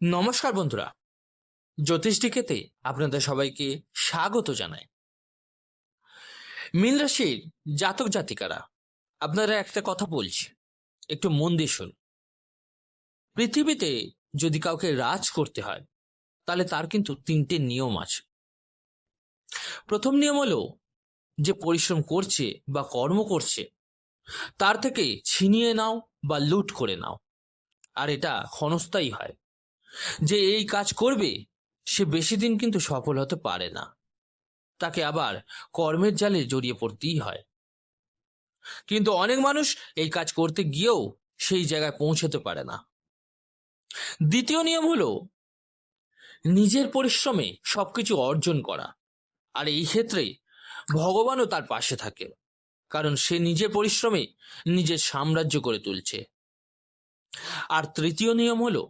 নমস্কার বন্ধুরা, জ্যোতিষটিকেতে আপনাদের সবাইকে স্বাগত জানাই। মীন রাশির জাতক জাতিকারা, আপনারা একটা কথা বলছি, একটু মন দিয়ে শুনুন। পৃথিবীতে যদি কাউকে রাজ করতে হয় তাহলে তার কিন্তু তিনটে নিয়ম আছে। প্রথম নিয়ম হলো যে পরিশ্রম করছে বা কর্ম করছে তার থেকে ছিনিয়ে নাও বা লুট করে নাও, আর এটা ক্ষণস্থায়ী হয়। যে এই কাজ করবে সে বেশি দিন কিন্তু সফল হতে পারে না, তাকে আবার কর্মের জালে জড়িয়ে পড়তেই হয়। কিন্তু অনেক মানুষ এই কাজ করতে গিয়েও সেই জায়গায় পৌঁছতে পারে না। দ্বিতীয় নিয়ম হলো নিজের পরিশ্রমে সবকিছু অর্জন করা, আর এই ক্ষেত্রে ভগবানও তার পাশে থাকে, কারণ সে নিজের পরিশ্রমে নিজের সাম্রাজ্য করে তুলছে। আর তৃতীয় নিয়ম হলো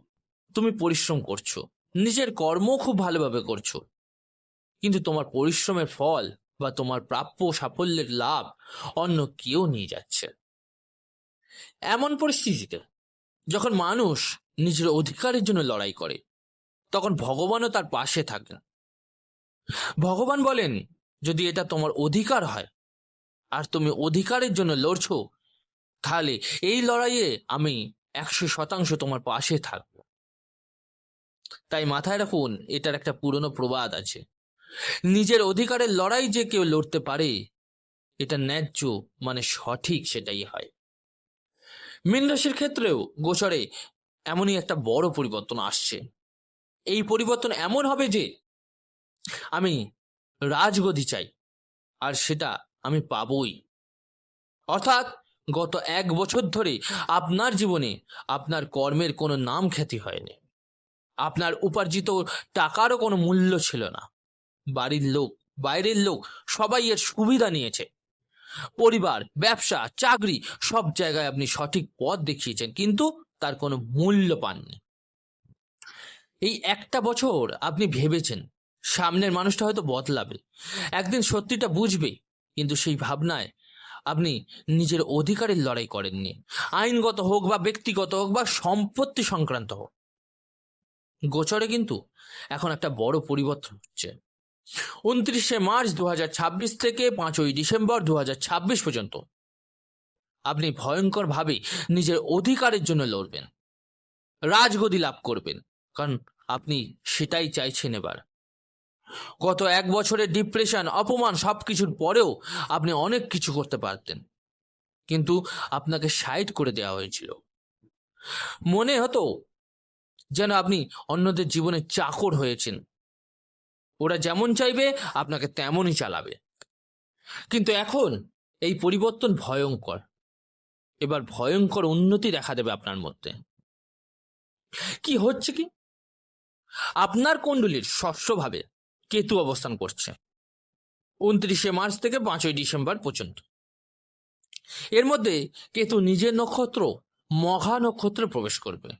তুমি পরিশ্রম করছো, নিজের কর্ম খুব ভালোভাবে করছো, কিন্তু তোমার পরিশ্রমের ফল বা তোমার প্রাপ্য সাফল্যের লাভ অন্য কেউ নিয়ে যাচ্ছে। এমন পরিস্থিতিতে যখন মানুষ নিজের অধিকারের জন্য লড়াই করে তখন ভগবানও তার পাশে থাকেন। ভগবান বলেন, যদি এটা তোমার অধিকার হয় আর তুমি অধিকারের জন্য লড়ছো, তাহলে এই লড়াইয়ে আমি 100% তোমার পাশে থাকবো। তাই মাথায় রাখুন, এটার একটা পুরনো প্রবাদ আছে, নিজের অধিকারের লড়াই যে কেউ লড়তে পারে এটা ন্যায্য মানে সঠিক সেটাই হয়। মীন রাশির ক্ষেত্রেও গোচরে এমনই একটা বড় পরিবর্তন আসছে। এই পরিবর্তন এমন হবে যে আমি রাজগদি চাই আর সেটা আমি পাবই। অর্থাৎ গত 1 বছর ধরে আপনার জীবনে আপনার কর্মের কোনো নাম খ্যাতি হয়নি, আপনার উপার্জিত টাকারও কোনো মূল্য ছিল না। বাড়ির লোক বাইরের লোক সবাই এর সুবিধা নিয়েছে। পরিবার, ব্যবসা, চাকরি সব জায়গায় আপনি সঠিক পথ দেখিয়েছেন, কিন্তু তার কোনো মূল্য পাননি। এই 1 বছর আপনি ভেবেছেন সামনের মানুষটা হয়তো বদলাবে, একদিন সত্যিটা বুঝবে, কিন্তু সেই ভাবনায় আপনি নিজের অধিকারের লড়াই করেননি। আইনগত হোক বা ব্যক্তিগত হোক বা সম্পত্তি সংক্রান্ত হোক, গোচরে কিন্তু এখন একটা বড় পরিবর্তন হচ্ছে। 29শে মার্চ 2026 থেকে 5ই ডিসেম্বর 2026 পর্যন্ত আপনি ভয়ঙ্করভাবে নিজের অধিকারের জন্য লড়বেন, রাজগদি লাভ করবেন, কারণ আপনি সেটাই চাইছেন। এবার গত 1 বছরের ডিপ্রেশন, অপমান সবকিছুর পরেও আপনি অনেক কিছু করতে পারতেন, কিন্তু আপনাকে সাইড করে দেওয়া হয়েছিল। মনে হতো যেন আপনি অন্যদের জীবনে চাকর হয়েছেন, ওরা যেমন চাইবে আপনাকে তেমনই চালাবে। কিন্তু এখন এই পরিবর্তন ভয়ঙ্কর। এবার ভয়ঙ্কর উন্নতি দেখা দেবে আপনার মধ্যে। কি হচ্ছে কি, আপনার কুণ্ডলীর ষষ্ঠভাবে কেতু অবস্থান করছে 29শে মার্চ থেকে 5ই ডিসেম্বর পর্যন্ত। এর মধ্যে কেতু নিজের নক্ষত্র মঘা নক্ষত্রে প্রবেশ করবে,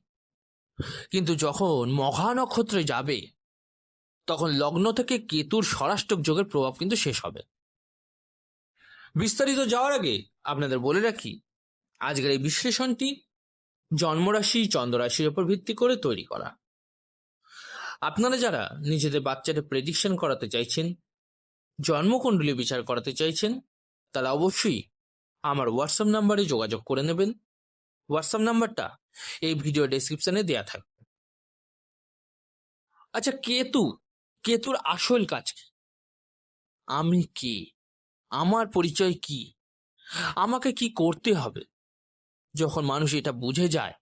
কিন্তু যখন মঘা নক্ষত্রে যাবে তখন লগ্ন থেকে কেতুর ষড়াষ্টক যোগের প্রভাব কিন্তু শেষ হবে। বিস্তারিত যাওয়ার আগে আপনাদের বলে রাখি, আজকের এই বিশ্লেষণটি জন্মরাশি চন্দ্ররাশির উপর ভিত্তি করে তৈরি করা। আপনারা যারা নিজেদের বাচ্চাদের প্রেডিকশন করাতে চাইছেন, জন্মকুণ্ডলী বিচার করাতে চাইছেন, তারা অবশ্যই আমার হোয়াটসঅ্যাপ নাম্বারে যোগাযোগ করে নেবেন। হোয়াটসঅ্যাপ নাম্বারটা এই ভিডিও ডেসক্রিপশনে দেওয়া থাকবে। আচ্ছা, কেতুর আসল কাজ কি? আমি কে, আমার পরিচয় কি, আমাকে কি করতে হবে? যখন মানুষ এটা বুঝে যায়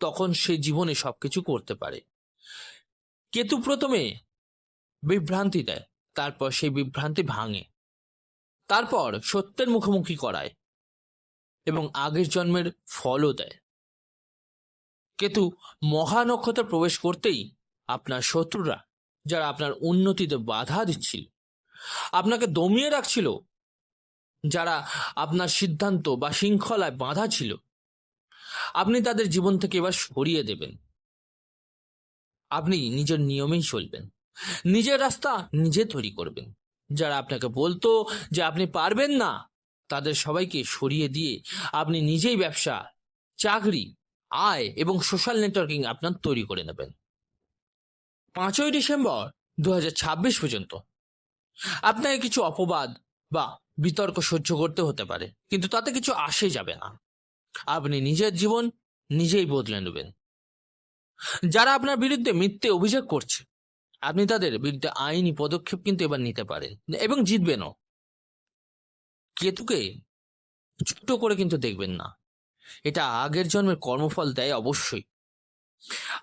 তখন সে জীবনে সবকিছু করতে পারে। কেতু প্রথমে বিভ্রান্তি দেয়, তারপর সেই বিভ্রান্তি ভাঙে, তারপর সত্যের মুখোমুখি করায় এবং আগের জন্মের ফলও দেয়। কেতু মহা নক্ষত্রে প্রবেশ করতেই আপনার শত্রুরা, যারা আপনার উন্নতিতে বাধা দিচ্ছিল, আপনাকে দমিয়ে রাখছিল, যারা আপনার সিদ্ধান্ত বা শৃঙ্খলায় বাধা ছিল, আপনি তাদের জীবন থেকে এবার সরিয়ে দেবেন। আপনি নিজের নিয়মেই চলবেন, নিজের রাস্তা নিজে তৈরি করবেন। যারা আপনাকে বলতো যে আপনি পারবেন না, তাদের সবাইকে সরিয়ে দিয়ে আপনি নিজেই ব্যবসা, চাকরি, আয় এবং সোশ্যাল নেটওয়ার্কিং আপনার তৈরি করে নেবেন। 5ই ডিসেম্বর 2026 পর্যন্ত আপনাকে কিছু অপবাদ বা বিতর্ক সহ্য করতে হতে পারে, কিন্তু তাতে কিছু আসে যাবে না। আপনি নিজের জীবন নিজেই বদলে নেবেন। যারা আপনার বিরুদ্ধে মিথ্যে অভিযোগ করছে, আপনি তাদের বিরুদ্ধে আইনি পদক্ষেপ কিন্তু এবার নিতে পারেন এবং জিতবেনও। কেতুকে ছোট করে কিন্তু দেখবেন না, এটা আগের জন্মের কর্মফল দেয় অবশ্যই।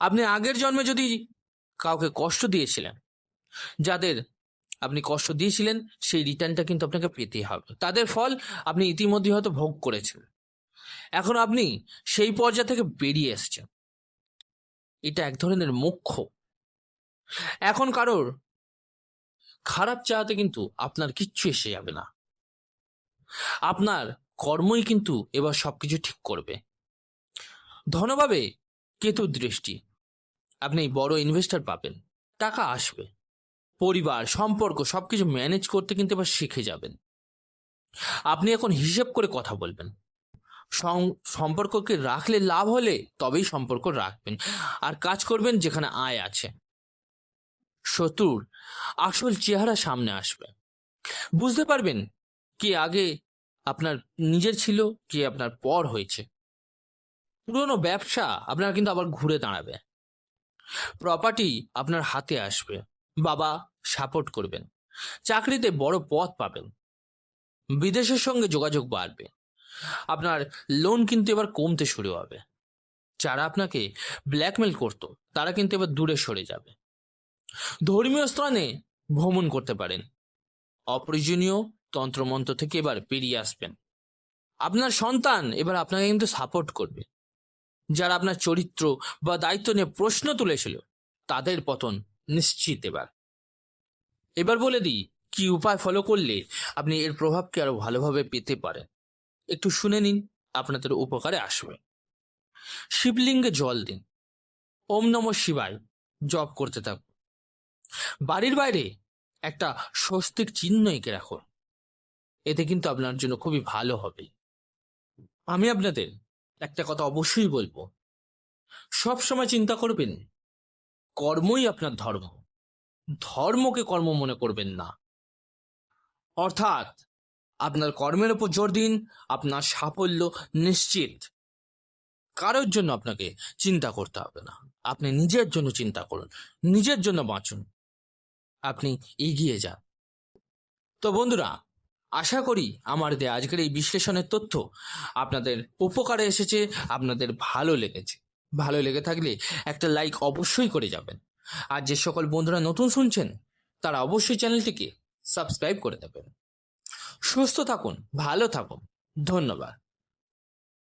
আপনি আগের জন্মে যদি কাউকে কষ্ট দিয়েছিলেন, যাদের আপনি কষ্ট দিয়েছিলেন, সেই রিটার্নটা কিন্তু আপনাকে পেতে হবে। তাদের ফল আপনি ইতিমধ্যে হয়তো ভোগ করেছেন, এখন আপনি সেই পর্যায় থেকে বেরিয়ে এসেছেন। এটা এক ধরনের মোক্ষ। এখন কারোর খারাপ চাওয়াতে কিন্তু আপনার কিচ্ছু এসে যাবে না। আপনার কর্মই কিন্তু এবার সবকিছু ঠিক করবে। ধনভাবে কেতুর দৃষ্টি, আপনি বড় ইনভেস্টর পাবেন, টাকা আসবে, পরিবার সম্পর্ক সবকিছু ম্যানেজ করতে কিন্তু এবার শিখে যাবেন। আপনি এখন হিসেব করে কথা বলবেন। সম্পর্ককে রাখলে লাভ হলে তবেই সম্পর্ক রাখবেন, আর কাজ করবেন যেখানে আয় আছে। শত্রুর আসল চেহারা সামনে আসবে, বুঝতে পারবেন কি আগে আপনার নিজের ছিল, কি আপনার পর হয়েছে। পুরনো ব্যবসা আপনার কিন্তু আবার ঘুরে দাঁড়াবে। প্রপার্টি আপনার হাতে আসবে, বাবা সাপোর্ট করবেন। চাকরিতে বড় পদ পাবেন, বিদেশের সঙ্গে যোগাযোগ বাড়বে। আপনার লোন কিন্তু এবার কমতে শুরু হবে। যারা আপনাকে ব্ল্যাকমেল করতো, তারা কিন্তু এবার দূরে সরে যাবে। ধর্মীয় স্থানে ভ্রমণ করতে পারেন। অপ্রয়োজনীয় তন্ত্রমন্ত্র থেকে এবার বেরিয়ে আসবেন। আপনার সন্তান এবার আপনাকে কিন্তু সাপোর্ট করবে। যারা আপনার চরিত্র বা দায়িত্ব নিয়ে প্রশ্ন তুলেছিল, তাদের পতন নিশ্চিত। এবার বলে দিই কি উপায় ফলো করলে আপনি এর প্রভাবকে আরো ভালোভাবে পেতে পারেন। একটু শুনে নিন, আপনাদের উপকারে আসবে। শিবলিঙ্গে জল দিন, ওম নমঃ শিবায় জপ করতে থাকুন। বাড়ির বাইরে একটা স্বস্তিক চিহ্ন এঁকে রাখুন, এতে কিন্তু আপনার জন্য খুবই ভালো হবে। আমি আপনাদের একটা কথা অবশ্যই বলবো, সব সময় চিন্তা করবেন কর্মই আপনার ধর্ম, ধর্মকে কর্ম মনে করবেন না। অর্থাৎ আপনার কর্মের উপর জোর দিন, আপনার সাফল্য নিশ্চিত। কারোর জন্য আপনাকে চিন্তা করতে হবে না, আপনি নিজের জন্য চিন্তা করুন, নিজের জন্য বাঁচুন, আপনি এগিয়ে যান। তো বন্ধুরা, আশা করি আমার দেয়া আজকের এই বিশ্লেষণের তথ্য আপনাদের উপকারে এসেছে, আপনাদের ভালো লেগেছে। ভালো লেগে থাকলে একটা লাইক অবশ্যই করে যাবেন। আর যে সকল বন্ধুরা নতুন শুনছেন, তারা অবশ্যই চ্যানেলটিকে সাবস্ক্রাইব করে দেবেন। সুস্থ থাকুন, ভালো থাকুন, ধন্যবাদ।